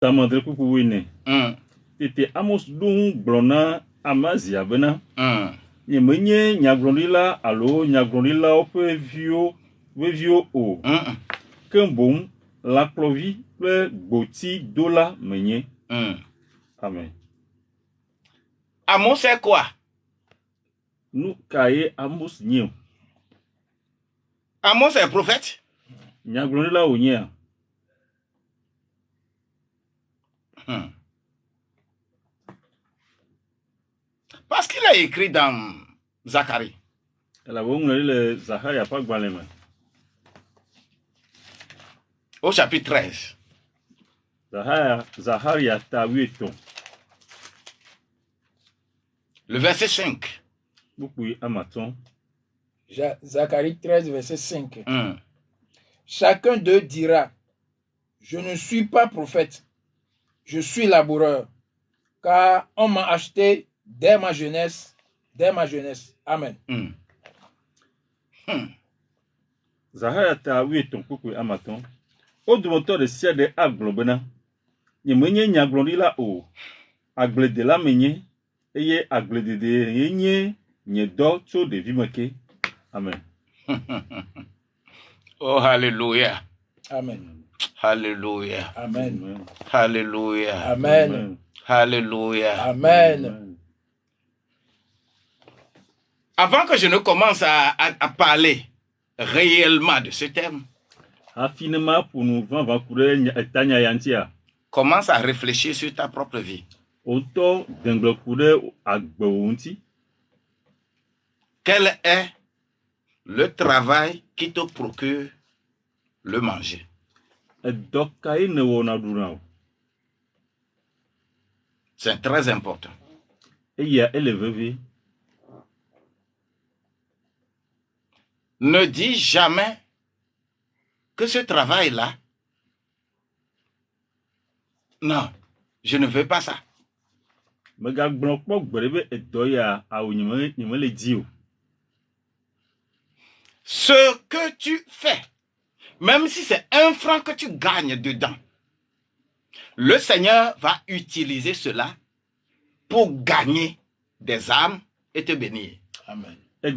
Tamandre kuku wine. Tete Amos dung blona Amazia bena. Nye menye nyagrondila alo nyagrondila ope vio o. Kembon la clovi le gboti dola menye. Amen. Amos c'est quoi? Nous kaye Amos nyo. Amos est prophète. Nyagrondila o nye. Parce qu'il a écrit dans Zacharie. La bonne le Zacharie a pas gbalema. Au chapitre 13. Zacharie a ta 8 ans. Le verset 5. Beaucoup amaton. Zacharie 13, verset 5. Chacun d'eux dira, je ne suis pas prophète, je suis laboureur, car on m'a acheté dès ma jeunesse. Amen. Zacharie a ta 8 ans, beaucoup amaton. Au moteur de sia de aglobena. Nye menye nyaglondila o. Agle de la menye. Eye agle de yenye nye do tso de vimeke. Amen. Oh, hallelujah. Amen. Hallelujah. Amen. Hallelujah. Amen. Hallelujah. Amen. Avant que je ne commence à parler réellement de ce thème, Affinement pour nous vendre tanya yantia. Commence à réfléchir sur ta propre vie. Auto d'englocure agbeunti. Quel est le travail qui te procure le manger? C'est très important. Ne dis jamais que ce travail-là, non, je ne veux pas ça. Ce que tu fais, même si c'est 1 franc que tu gagnes dedans, le Seigneur va utiliser cela pour gagner des âmes et te bénir. Amen. Nous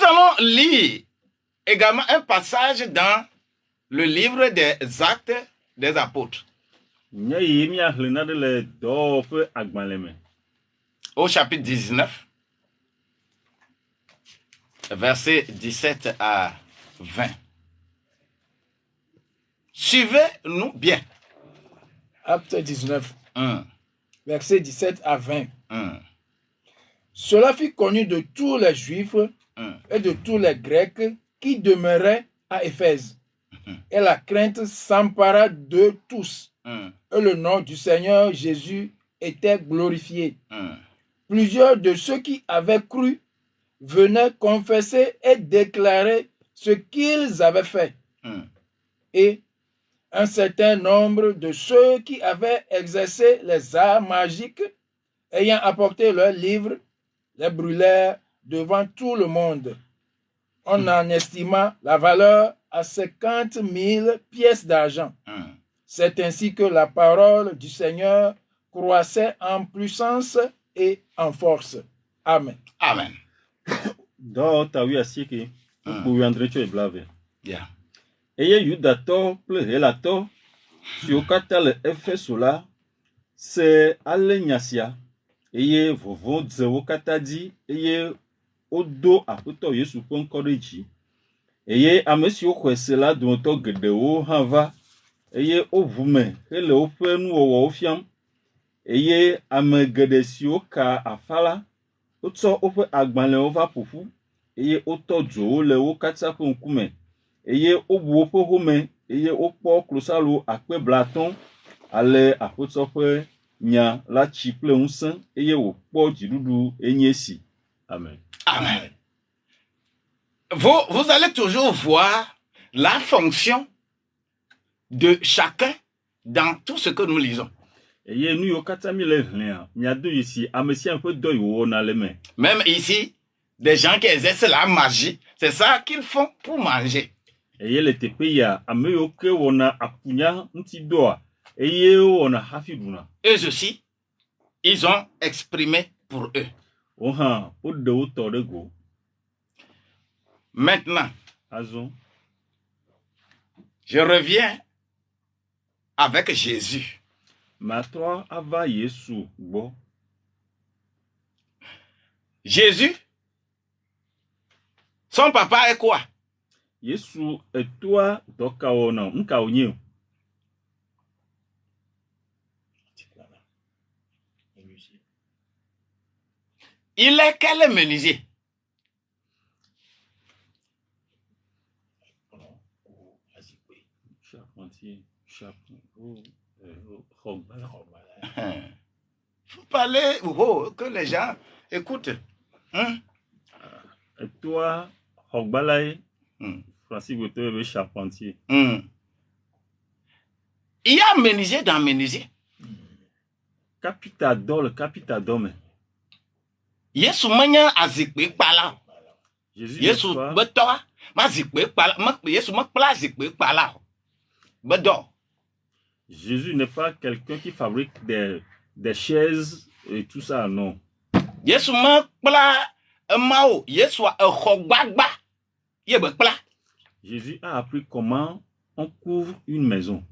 allons lire également un passage dans le livre des Actes des Apôtres. Au chapitre 19, versets 17 à 20. Suivez-nous bien. Acte 19, versets 17 à 20. 1. Cela fut connu de tous les Juifs et de tous les Grecs qui demeuraient à Éphèse. Et la crainte s'empara de tous. Et le nom du Seigneur Jésus était glorifié. Plusieurs de ceux qui avaient cru venaient confesser et déclarer ce qu'ils avaient fait. Et un certain nombre de ceux qui avaient exercé les arts magiques, ayant apporté leurs livres, les brûlèrent devant tout le monde. On en estima la valeur à 50 000 pièces d'argent. C'est ainsi que la parole du Seigneur croissait en puissance et en force. Amen. Amen. Yeah. Eye Yudato ple helato siokata le Efeso la se ale nyasia eye vovo dzewo kata di eye odo aƒetɔ Yesu ƒe ŋkɔ ɖe dzi eye ame siwo xɔe se la dometɔ geɖewo hã va eye woʋu me hele woƒe nuwɔwɔwo fiam eye ame geɖe siwo ka afa la wotsɔ woƒe agbalẽwo va ƒoƒu eye wotɔ dzowo le wo katã ƒe ŋkume eye wobu woƒe home eye wokpɔ klosalo 50,000 ale aƒetɔ ƒe nya la tsi kple ŋusẽ eye wòkpɔ dziɖuɖu enye si. Amen. Amen. Vous allez toujours voir la fonction de chacun dans tout ce que nous lisons. Eye nu yo kata mi le hlen miado ici amesi un peu do yo na le me. Même ici, des gens qui exercent la magie, c'est ça qu'ils font pour manger. Eye le tepe ya ame yo ke wona apunya nti doa. Eye wona hafiduna. Eux aussi, ils ont exprimé pour eux. Oha, o de o to de go. Maintenant, Azon. je reviens avec Jésus. Ma toi ava Yesu bo. Jésus, son papa est quoi? Yesu etwa doka ona nka onye. Il est quel menuisier? Charpentier, Faut parler que les gens écoutent. Hein? Et toi, Hogbalaye, Francis Gotobe charpentier. Il y a menuisier dans menuisier. Capitadole. Yesu manya azikpe pala. Jésus Yesu beto ma zikpe pala, Yesu ma pla zikpe pala. Bedo. Jésus n'est pas quelqu'un qui fabrique des chaises et tout ça, non. Yesu ma pla mao, Yesu a khogbagba. Yebe pla. Jésus a appris comment on couvre une maison.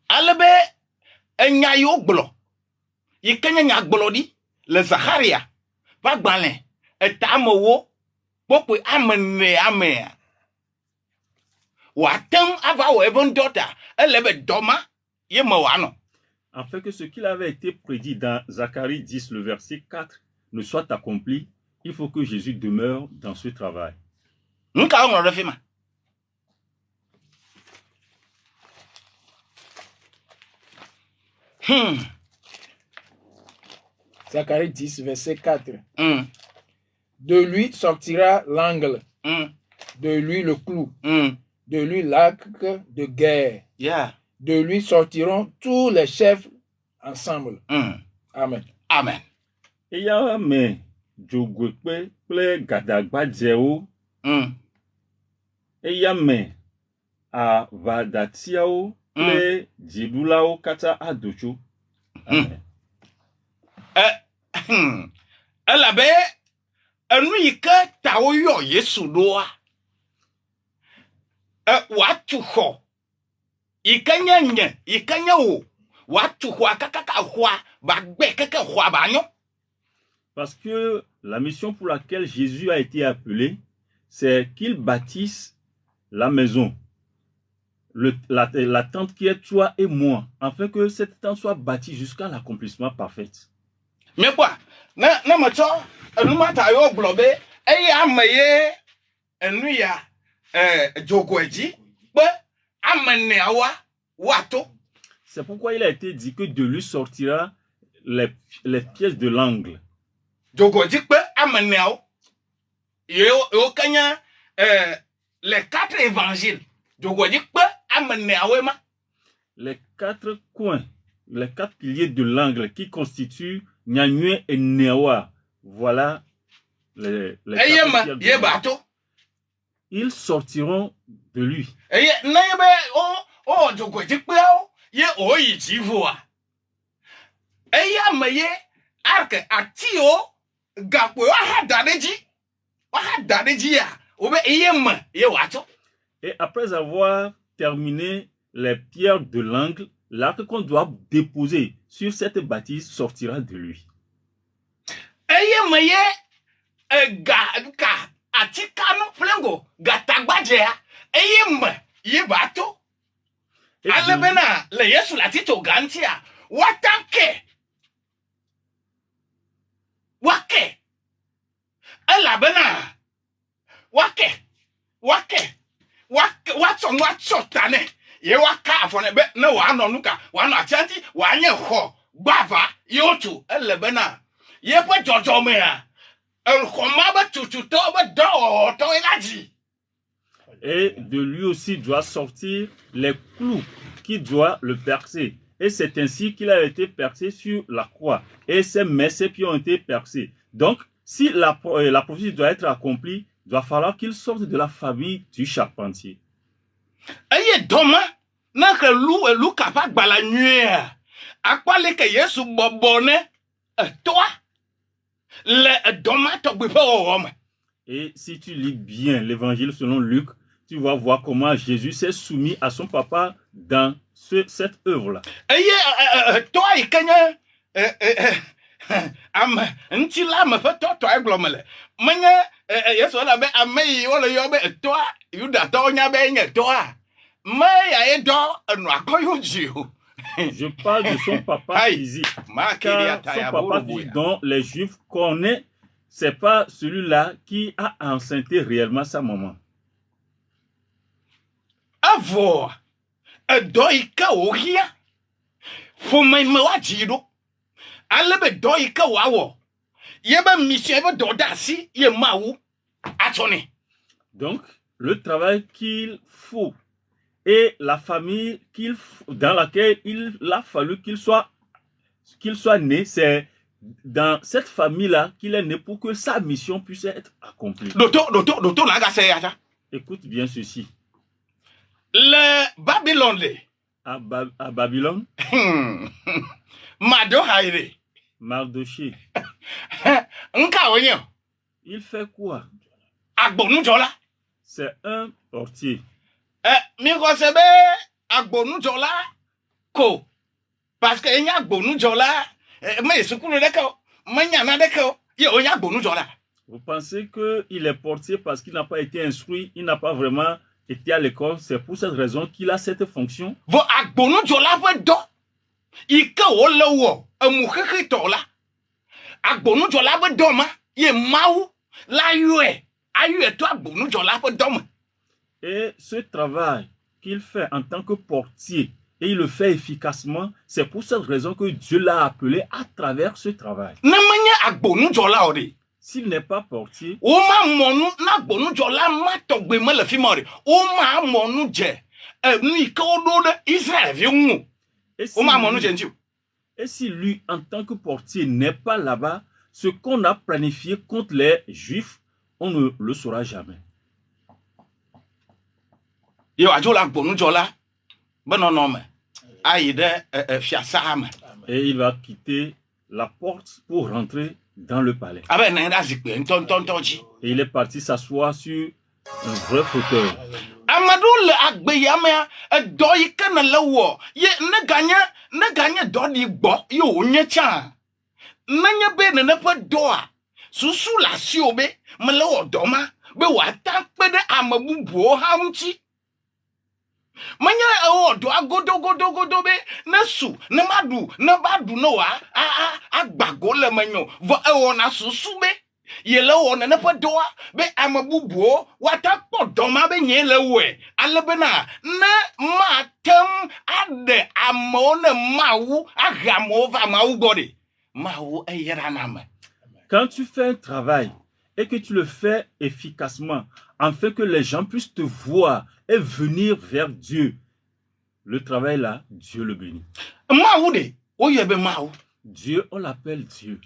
Alebe enya yo gblo. Yikenya nya gblo di le Zacharia. Pas gbalin. Etamowo pokwe amene ame. Watem ava wo even daughter. Elebe doma yemawano. Afin que ce qu'il avait été prédit dans Zacharie 10, le verset 4, ne soit accompli, il faut que Jésus demeure dans ce travail. Nka on refima. Zacharie 10, verset 4. De lui sortira l'angle, de lui le clou, de lui l'arc de guerre. Yeah. De lui sortiront tous les chefs ensemble. Amen. Amen. Eya me jogwepe ple gadagbadzeo. Eya me avadatiao ple jidulao kata adocho. Amen. Elabe enu yike tawo yo Yesu doa. Watu ho. Ikanya wo. Watu ho akaka ho bagbe keke ho banyo. Parce que la mission pour laquelle Jésus a été appelé, c'est qu'il bâtisse la maison. La tente qui est toi et moi, afin que cette tente soit bâtie jusqu'à l'accomplissement parfait. Mais quoi? Na macho, enu mata yo globe, eya meye enu ya jogweji, be amene awa wato. C'est pourquoi il a été dit que de lui sortira les pièces de l'angle. Jogweji be amene awo. Yo kanya les 4 évangiles. Jogweji be amene awema. Les 4 coins, les 4 piliers de l'angle qui constituent Nyanyue et Newa. Voilà les 4 piliers de l'angle. Ils sortiront de lui. Ye oyi jivoa. Eya meye arke atio gakwe wa dadeji ya. Obe eyem ye wato. Et après avoir terminé les pierres de l'angle, l'arc qu'on doit déposer sur cette bâtisse sortira de lui. Eye meye ga atikano flengo gatagbaje ya. Eyem ye bato. Alebena le Yesu la tito gantia. Watanke. Wake. Alabena. Wake. Watso tane. Ye waka afone be na wa no nuka. Wa no achanti wa nye ho. Bava yotu alebena. Ye pe jojo me ya. El khoma ba tututo ba do to elaji. Et de lui aussi doit sortir les clous qui doivent le percer. Et c'est ainsi qu'il a été percé sur la croix. Et ses mains, ses pieds ont été percés. Donc, si la prophétie doit être accomplie, il va falloir qu'il sorte de la famille du charpentier. Eye doma na ke lu kapa gbala nuit. Akwale ke Yesu bobone toi le doma to gbe homme. Et si tu lis bien l'évangile selon Luc, tu vas voir comment Jésus s'est soumis à son papa dans cette œuvre-là. Eye toi ikenya am ntila me fe to eglomele. Menye Yesu la be amei wo le yo be toi Yuda to nya be nye toi. Je parle de son papa physique. Car son papa physique dont les Juifs connaissent, c'est pas celui-là qui a enceinté réellement sa maman. Avo, doika oria. Faut même wa jiro. Alebe doika wawo. Yeba mission eba dodasi ye maou. Atone. Donc, le travail qu'il faut et la famille dans laquelle il a fallu qu'il soit né, c'est dans cette famille-là qu'il est né pour que sa mission puisse être accomplie. Docteur, écoute bien ceci. Le Babylone. À Babylone. Mardoché. Il fait quoi? C'est un portier. Mikosebe agbonu jola ko parce que enya agbonu jola me sukulu deko manyana deko ye onya agbonu jola. Vous pensez que il est portier parce qu'il n'a pas été instruit, il n'a pas vraiment été à l'école, c'est pour cette raison qu'il a cette fonction? Vo agbonu jola pe do ike wo lewo emukhekhe tola agbonu jola pe do ma ye mawu la yue ayu to agbonu jola pe do ma. Et ce travail qu'il fait en tant que portier, et il le fait efficacement, c'est pour cette raison que Dieu l'a appelé à travers ce travail. S'il n'est pas portier, et si lui, en tant que portier, n'est pas là-bas, ce qu'on a planifié contre les Juifs, on ne le saura jamais. Et il va quitter la porte pour rentrer dans le palais. Et il est parti s'asseoir sur un vrai fauteuil. Manya do agodo be nesu ne madu ne badu no wa agbago le manyo vo na susu be ye le wona ne podoa be amabubuo wata podoma be nye le we alebena ne matem ade amone mawu agamo va mawu gode mawu eyera na. Quand tu fais un travail et que tu le fais efficacement, afin que les gens puissent te voir et venir vers Dieu, le travail là, Dieu le bénit. Dieu, on l'appelle Dieu.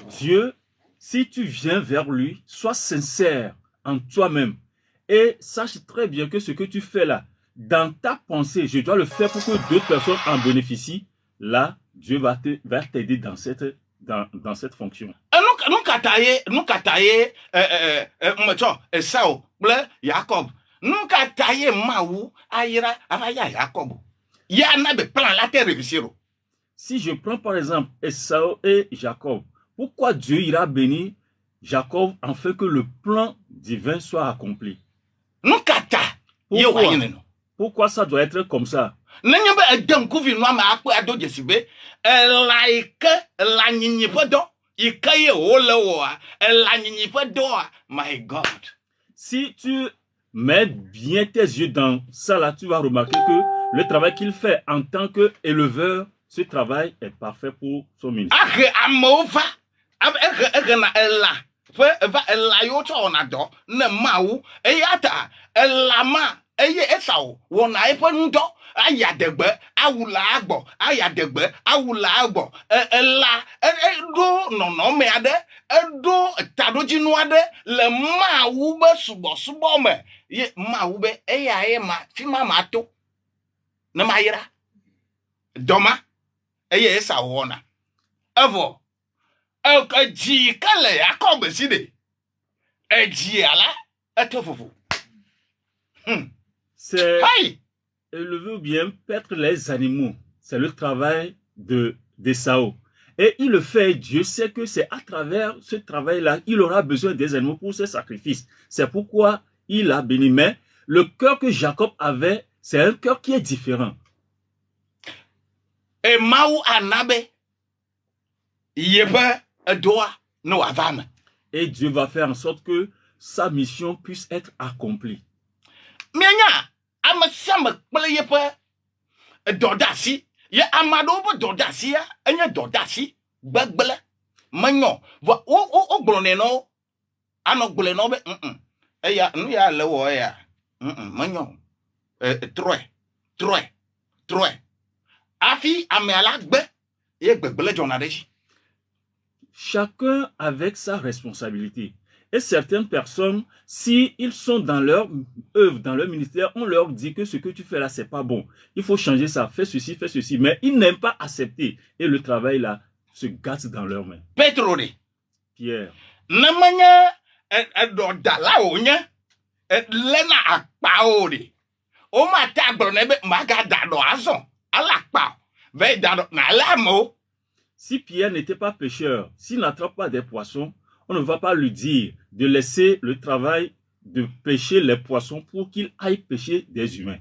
Dieu, si tu viens vers lui, sois sincère en toi-même et sache très bien que ce que tu fais là, dans ta pensée, je dois le faire pour que d'autres personnes en bénéficient. Là, Dieu va t'aider dans cette fonction. Si je prends par exemple Esau et Jacob, pourquoi Dieu ira bénir Jacob en fait que le plan divin soit accompli? Pourquoi ça doit être comme ça? My God. Si tu mets bien tes yeux dans ça là, tu vas remarquer que le travail qu'il fait en tant qu'éleveur ce travail est parfait pour son ministère. Age amova ege na ela fe eva ela yo cho na do na mawu eyata elama eye esau wona ife ndo ayadegbe awula agbo ayadegbe awula agbo ela do no me ade do tadojinu ade le mawu be subo me ye mawu be eya e ma fi ma to na mayira doma eye esau wona evo eji kale akobe side eji ala etofufu C'est élever ou bien paître les animaux. C'est le travail d'Esau. Et il le fait, Dieu sait que c'est à travers ce travail-là, il aura besoin des animaux pour ce sacrifice. C'est pourquoi il a béni. Mais le cœur que Jacob avait, c'est un cœur qui est différent. Et Maou Anabe, Yebe, Doa, no Avame. Et Dieu va faire en sorte que sa mission puisse être accomplie. Mienya, Amasama, Yepe, Dodasi, Ye Amadobo Dodasi, Enya Dodasi, Bagbele, Magnon, va o Gloneno, Ano Glenobe, Eya, Nuya Lewoya, Magnon, Troy. Afi, Amealagbe, Ye Bagbele Jonadeji. Chacun avec sa responsabilité. Et certaines personnes, si ils sont dans leur œuvre, dans leur ministère, on leur dit que ce que tu fais là, c'est pas bon. Il faut changer ça, fais ceci. Mais ils n'aiment pas accepter. Et le travail là se gâte dans leurs mains. Petroli. Pierre. Namanya, dalaonya, lena akpaori. O matabro nebe magadado azon. Alakpa. Ve dado na lamo. Si Pierre n'était pas pêcheur, s'il n'attrape pas des poissons, on ne va pas lui dire de laisser le travail de pêcher les poissons pour qu'il aille pêcher des humains.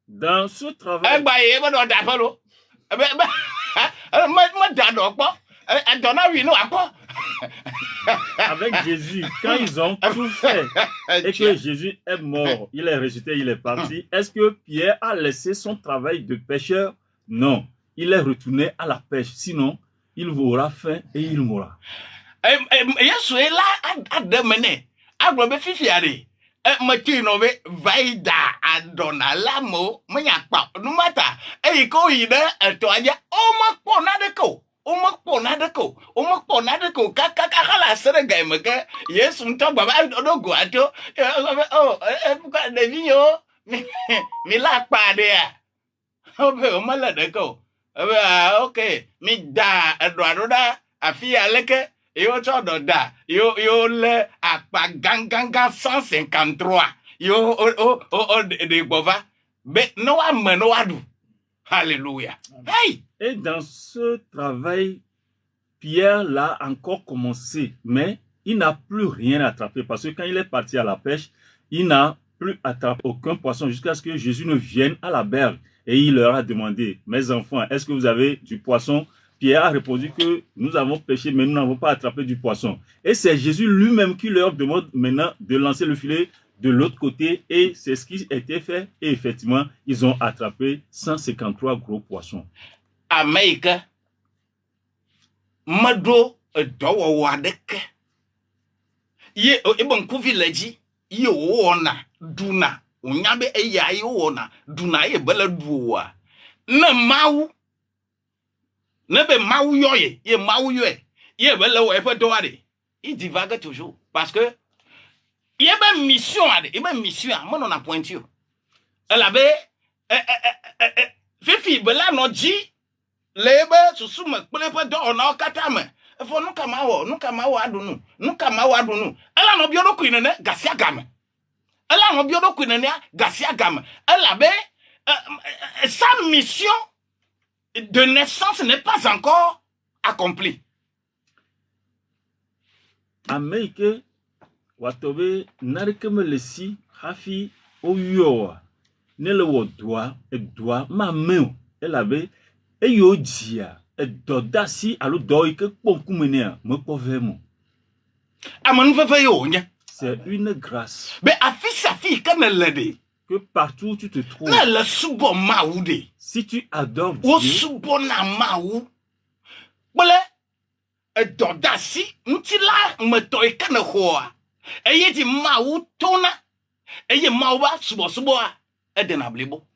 Dans ce travail, avec Jésus, quand ils ont tout fait et que Jésus est mort, il est ressuscité, il est parti, est-ce que Pierre a laissé son travail de pêcheur? Non, il est retourné à la pêche, sinon il aura faim et il mourra. Kakakala serega imeke Yesu mtomba odogo ato pourquoi devino mi la pade ya obe o mala deko ok mi da edoadoda afi aleke yo chodo da yo le apa ganganga 153 yo de bova be no ameno adu. Alléluia. Hey! Et dans ce travail, Pierre l'a encore commencé, mais il n'a plus rien attrapé parce que quand il est parti à la pêche, il n'a plus attrapé aucun poisson jusqu'à ce que Jésus ne vienne à la berge et il leur a demandé, mes enfants, est-ce que vous avez du poisson? Pierre a répondu que nous avons pêché, mais nous n'avons pas attrapé du poisson. Et c'est Jésus lui-même qui leur demande maintenant de lancer le filet de l'autre côté et c'est ce qui a été fait et effectivement ils ont attrapé 153 gros poissons. Amerika mado dowo wadeke ye ibon ku village ye wona duna onyabe eya ye wona duna ye bele duwa na mawu na be mawu yoye ye mawu yoye ye bele wo efe do ade il divague toujours parce que il y a une mission, mon a pointu. Elle avait, Fifi, bela no ji, lebe, susume, plepe do, on a katame. Il faut nous kamawa adunu. Elle a no biodo kuinene, gasia game. Elle avait, sa mission de naissance n'est pas encore accomplie. Amérique. Watobe narikeme lesi hafi oyowa nele wo doa ma meu elabe eyo dia dodasi alo doi que ponkumenea me povemo. C'est une grâce. Mais afisa fi kana lede. Que partout où tu te trouves, La subo maoude. si tu adores O Dieu, subo na maou. Bole dodasi ntila metoi kana hoa. Eye di maou tona. Eye maouba subo edenablebo.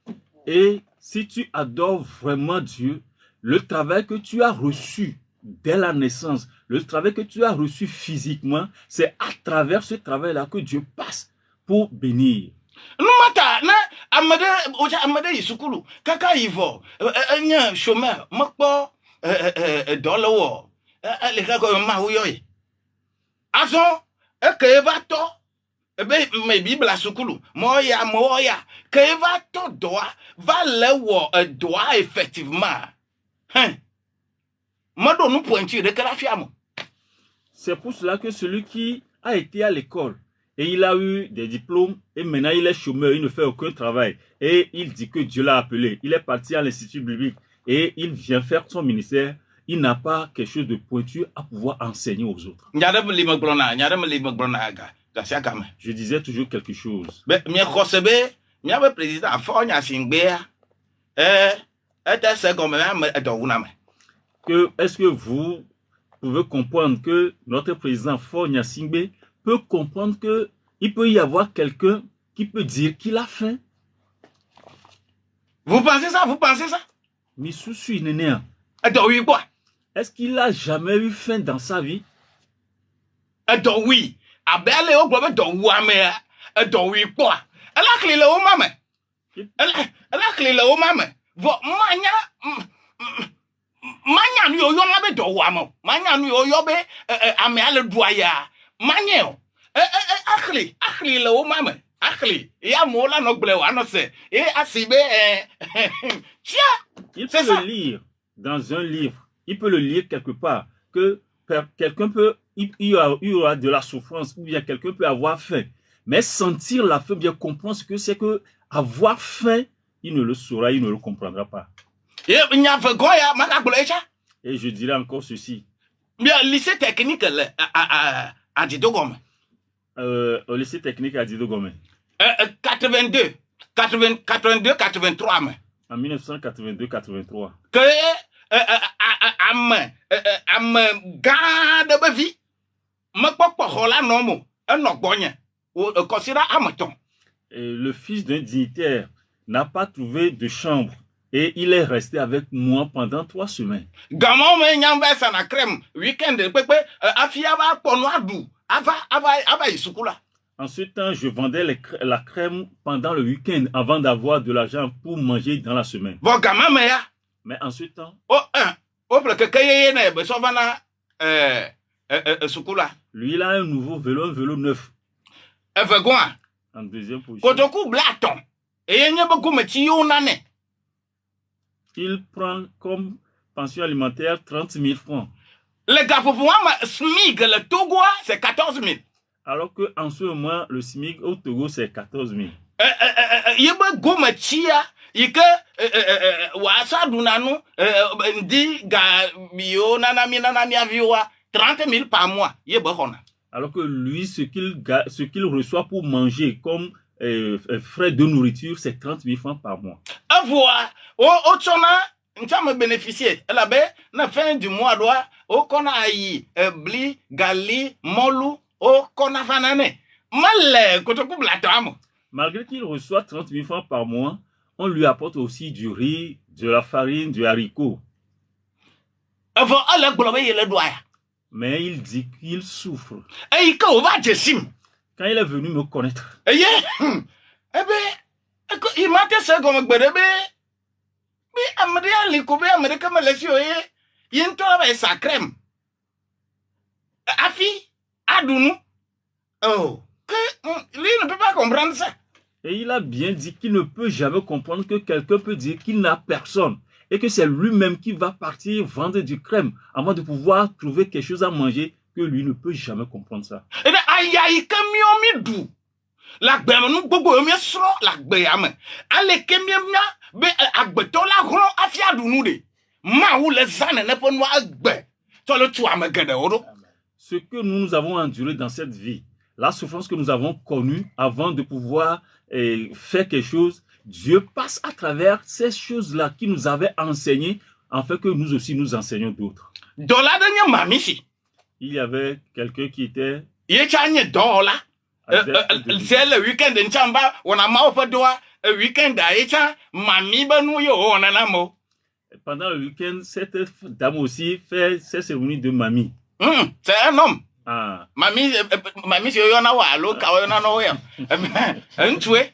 et si tu adores vraiment Dieu, le travail que tu as reçu dès la naissance, le travail que tu as reçu physiquement, c'est à travers ce travail-là que Dieu passe pour bénir. Numata na amade isukulu kaka ivo enya chômeur mokpo dolowo le kako ma uyoyi azon ke va to ebe me bible sukulu moya ke va to doa va lewo doa effectivement modo nous pointu de kala fiamo. C'est pour cela que celui qui a été à l'école et il a eu des diplômes et maintenant il est chômeur, il ne fait aucun travail et il dit que Dieu l'a appelé. Il est parti à l'institut biblique et il vient faire son ministère. Il n'a pas quelque chose de pointu à pouvoir enseigner aux autres. Je disais toujours quelque chose. Que est-ce que vous pouvez comprendre que notre président Faure Gnassingbé peut comprendre que il peut y avoir quelqu'un qui peut dire qu'il a faim? Vous pensez ça? Misusu Inénéa. Est-ce qu'il a jamais eu faim dans sa vie? Oui. Abele o gbo do wame oui po. Ala klile o mame. Ala klile o mame. Vo manya nu yo ngabe do wamo. Manya nu yo be ame ale duaya. Manya akli le o mame. Akli ya mola no gble wa no se. E asibe il peut le lire dans un livre. Il peut le lire quelque part que quelqu'un peut il y aura de la souffrance ou bien quelqu'un peut avoir faim. Mais sentir la faim, bien comprendre ce que c'est que avoir faim, il ne le saura, il ne le comprendra pas. Et je dirais encore ceci. Bien, lycée technique à Didogome. Au lycée technique à Didogome. 82, 83. En 1982-83. Que garde ma vie. Le fils d'un dignitaire n'a pas trouvé de chambre et il est resté avec moi pendant 3 semaines. En ce temps, je vendais la crème pendant le week-end avant d'avoir de l'argent pour manger dans la semaine. Mais en ce temps, lui, il a un nouveau vélo, un vélo neuf. En deuxième position. Il prend comme pension alimentaire 30 000 francs. Le gars, pour moi, SMIC, le Togo, c'est 14 000. Alors qu'en ce moment, le SMIC au Togo, c'est 14 000. Il y a il que wasa dunanu ndi ga bio nanami aviwa 30 000 par mois. Alors que lui, ce qu'il reçoit pour manger comme frais de nourriture, c'est 30 000 francs par mois. Avoir au tsona ntama bénéficier la be na fin du mois doit au kona ayi bli gali molu au kona fanane mal kotoku blatamo. Malgré qu'il reçoit 30 000 francs par mois, on lui apporte aussi du riz, de la farine, du haricot. Mais il dit qu'il souffre. Quand il est venu me connaître, lui ne peut pas comprendre ça. Et il a bien dit qu'il ne peut jamais comprendre que quelqu'un peut dire qu'il n'a personne et que c'est lui-même qui va partir vendre du crème avant de pouvoir trouver quelque chose à manger, que lui ne peut jamais comprendre ça. Maou les ânes ne peuvent pas agber. Toi le tu as me gagné. Ce que nous avons enduré dans cette vie, la souffrance que nous avons connue avant de pouvoir faire quelque chose, Dieu passe à travers ces choses-là qui nous avaient enseigné, afin que nous aussi nous enseignions d'autres. Dans la dernière mamie si. Il y avait quelqu'un qui était... Il y a dans là. C'est le week-end in Chamba, on a marre pour toi. Le week-end à mamie ben yo on en a mot. Pendant le week-end, cette dame aussi fait ses cérémonies de mamie. C'est un homme. Ah. Mamie, c'est yon a wa lo ka yon a no ya. Un tué.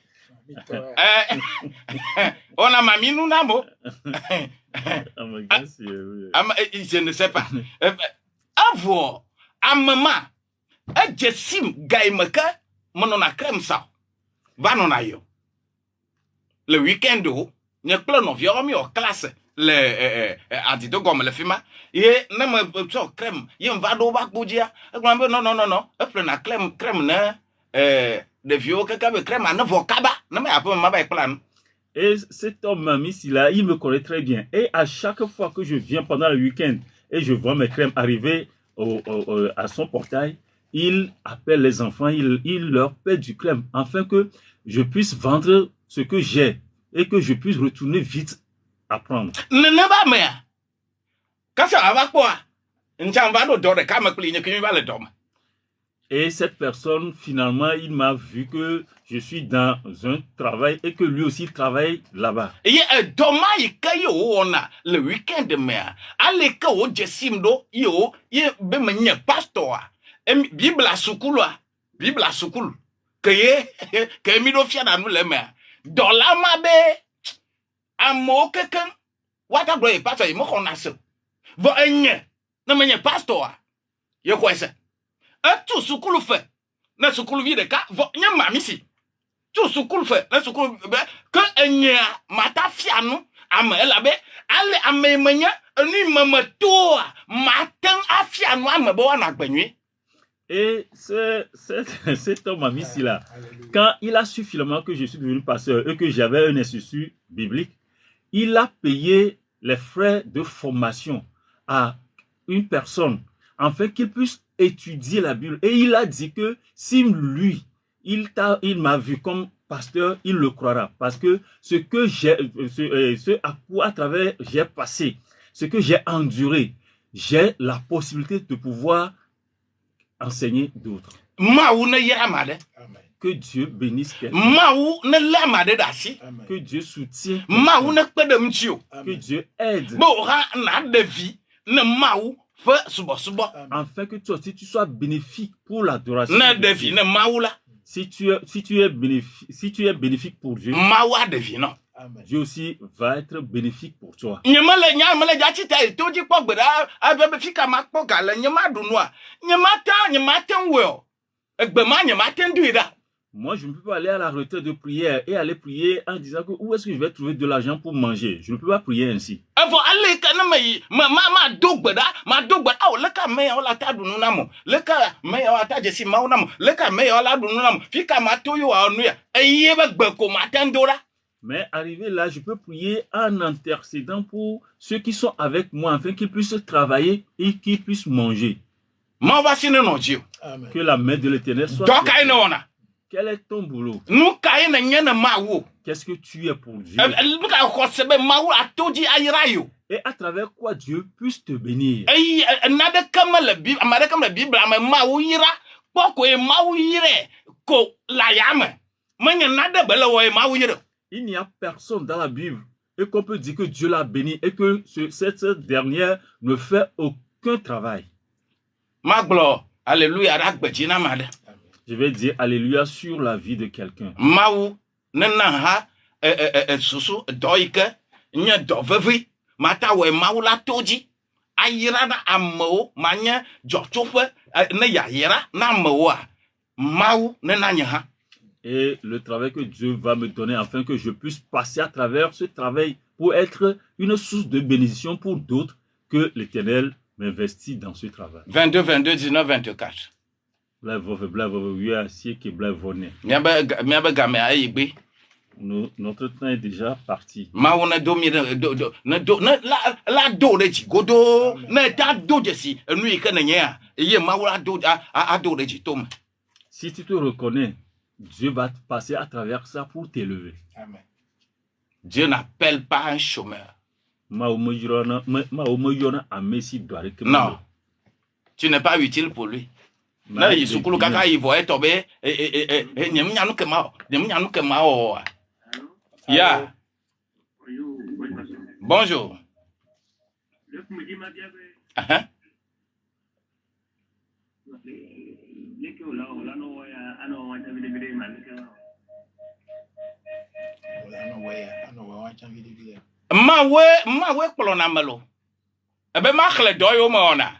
On a mamie nous na mo. Je ne sais pas. Avo, à maman, a jessim gaimeka, mon a crème ça. Va non a yo. Le week-end où, n'y plein de vieux amis en classe. Le adito comme le film et ne me so crème il va do bac boudia non plein na crème ne de vieux que crème na vocaba ne me appelle ma plan. Et cet homme mamie si là il me connaît très bien et à chaque fois que je viens pendant le week-end et je vois mes crèmes arriver à son portail, il appelle les enfants, il leur paie du crème afin que je puisse vendre ce que j'ai et que je puisse retourner vite apprendre. Ne pas mais quand ça va quoi n'chamba do de kama kuli que va le dom. Et cette personne finalement il m'a vu que je suis dans un travail et que lui aussi travaille là-bas. Et doma ikayo on a le week-end mais allez que o jessim do yo be menye pastor bible asukulu que mi do fia na nu le mais dans la mabe amo quelqu'un wata bro pastor mo konaso vo enye na menye pastor ye ko ese tu sukulu fe na sukulu vi de ka vo nya mami si tu sukulu fe na sukulu be que enye mata fia no ama elabe ale amemenya ni mama to matin afia no ama bo na gbanwe. Et cet homme mami si là quand il a su finalement que je suis devenu pasteur et que j'avais un institut biblique, il a payé les frais de formation à une personne afin qu'il puisse étudier la Bible. Et il a dit que si lui, il m'a vu comme pasteur, il le croira. Parce que ce que ce à quoi à travers j'ai passé, ce que j'ai enduré, j'ai la possibilité de pouvoir enseigner d'autres. Que Dieu bénisse quelqu'un. Que Dieu soutienne. Que Dieu aide. Afin que toi aussi tu sois bénéfique pour l'adoration. Si tu es bénéfique pour Dieu, Dieu aussi va être bénéfique pour toi. Moi, je ne peux pas aller à la retraite de prière et aller prier en disant que où est-ce que je vais trouver de l'argent pour manger. Je ne peux pas prier ainsi. Mais arrivé là, je peux prier en intercédant pour ceux qui sont avec moi afin qu'ils puissent travailler et qu'ils puissent manger. Que la main de l'Éternel soit sur toi. Quel est ton boulot? Qu'est-ce que tu es pour Dieu? Et à travers quoi Dieu puisse te bénir. Il n'y a personne dans la Bible et qu'on peut dire que Dieu l'a béni et que cette dernière ne fait aucun travail. Alléluia. Je vais dire alléluia sur la vie de quelqu'un. Et le travail que Dieu va me donner afin que je puisse passer à travers ce travail pour être une source de bénédiction pour d'autres, que l'Éternel m'investit dans ce travail. 22, 19, 24. Notre temps est déjà parti. Mawu ne do mi la do de ji godo na ta do de si enu yi ke na nye a eye mawu la do a do de ji tom. Si tu te reconnais, Dieu va passer à travers ça pour t'élever. Amen. Dieu n'appelle pas un chômeur. Non, tu n'es pas utile pour lui. Là, il se coule caca, il voit tomber et yeah. Bonjour. Ma kolona melo. Ebe ma khle doyo ma ona.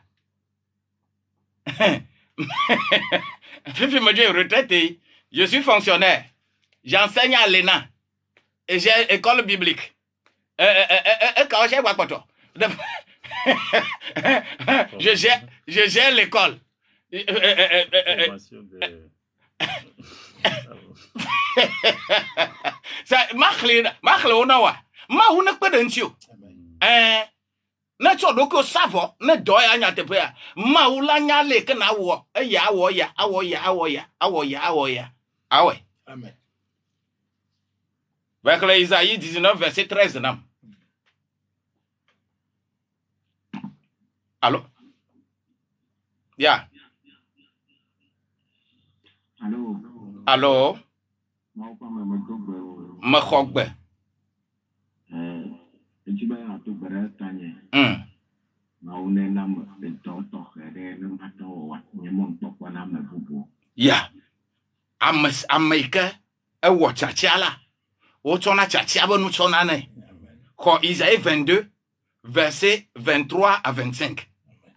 Fifi me dit retraité, je suis fonctionnaire. J'enseigne à l'ENA. Et j'ai école biblique. Quand j'ai quoi je gère l'école. Ça makhle ona wa. Ma hu na kpede ntio. Na cho doko savo na doya anya tepea. Ma hu la nya le ke na wo. Ya wo ya, awo ya, awo ya, awo ya, awo ya. Awe. Amen. Avec Isaïe 19 verset 13 nam. Allô? Yeah. Allô? Allô? Ma khogbe. Yeah. Amaika e wo chachiala. O chona chachiaba nu chona ne. Ko Isaïe 22 verset 23 à 25.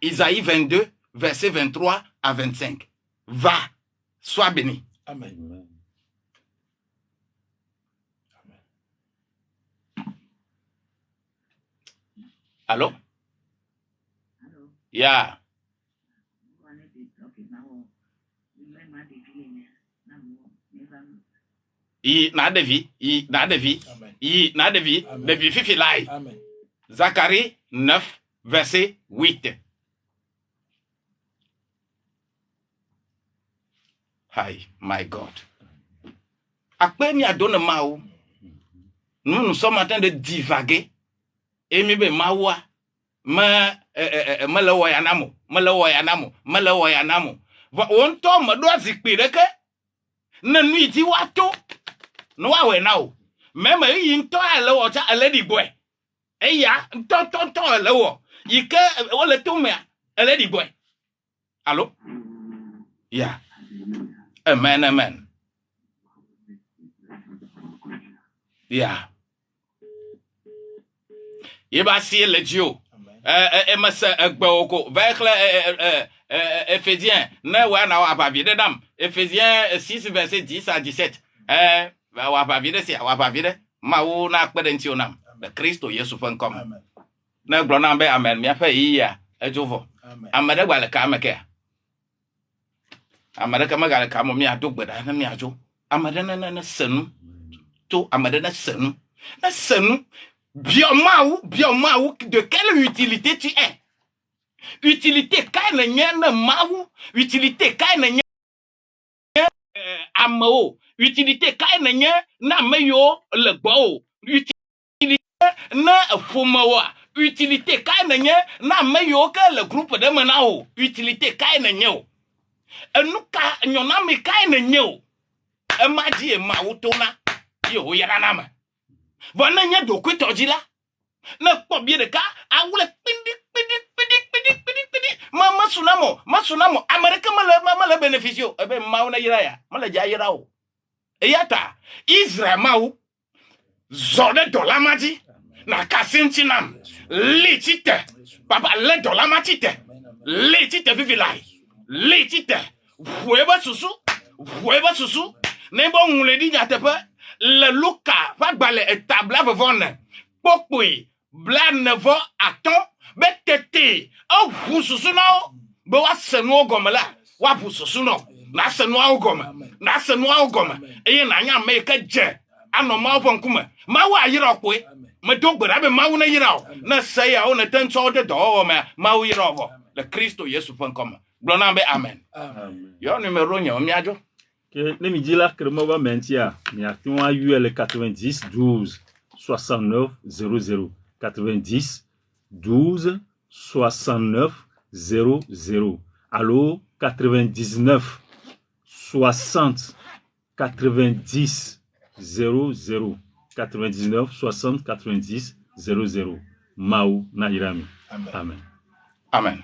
Isaïe 22 verset 23 à 25. Va, sois béni. Amen. Allô? Yeah. Na devi. Devi fifi lai. Amen. Zacharie 9 verset 8. Hi, my God. Après mi a donné maou. Nous sommes en train de divaguer. Et mi be mawa ma le woya namo. On tombe do zikpire ke na nuiti wato. No wa we now. Même yi nto ale wo cha ale di boy. Eya nto ale wo. Yike wo le to me ale di boy. Allô? Yeah. Amen. Yeah. Yeba si le Dieu. Emasa egbeoko. Vers Éphésiens. Ne wa na wa ba vide dam. Éphésiens 6 verset 10 à 17. Wa ba vide si wa ba vide. Ma wo na kpede nti onam. De Christo Yesu fen kom. Na glo na be amen. Mi afa yi ya. Ejovo. Amade gba le ka meke. Amade ka magale ka mo mi adogbe da na mi ajo. Amade na senu. To amade na senu. Na senu. Biomaou, de quelle utilité tu es? Utilité kaine nyene maou, utilité kaine nyene amao, utilité kaine nyene na meyo le bo, utilité na fumawa, utilité kaine nyene na meyo ke le groupe de menao, utilité kaine nyeo. Enuka nyona me kaine nyeo. Emaji e maou tona, yo yaranama. Voilà nya do ko tojila na ko bi de ka awule pindi masunamo america mala beneficio ebe mauna yiraya mala jayirao eyata Israel mau zone dollar maji na kasintinam litite papa le dollar matite litite vivilai litite fueba susu nebo nguledi nyatepe le luka va gbale etabla vevone pokui bla nevo aton betete o vususu no be wa senu ogomela wa vususu no na senu ogoma eye na nya me ka je ano mawu ƒe ŋkume mawu ayra wo koe medo gbe ɖa be mawu ne yra wo ne se yawo ne te ŋtsɔ wo de dɔwɔwɔ mea mawu yra wo vɔ le Kristo Yesu ƒe ŋkɔme gblɔ na be amen yɔ numéro nye miadzo ne mi dzi la kremɔ be mentia miate ŋu ayɔe le 90 12 69 00 90 12 69 00 alo 99 60 90 00 99 60 90 00 Mawu na yira mi. Amen. Amen.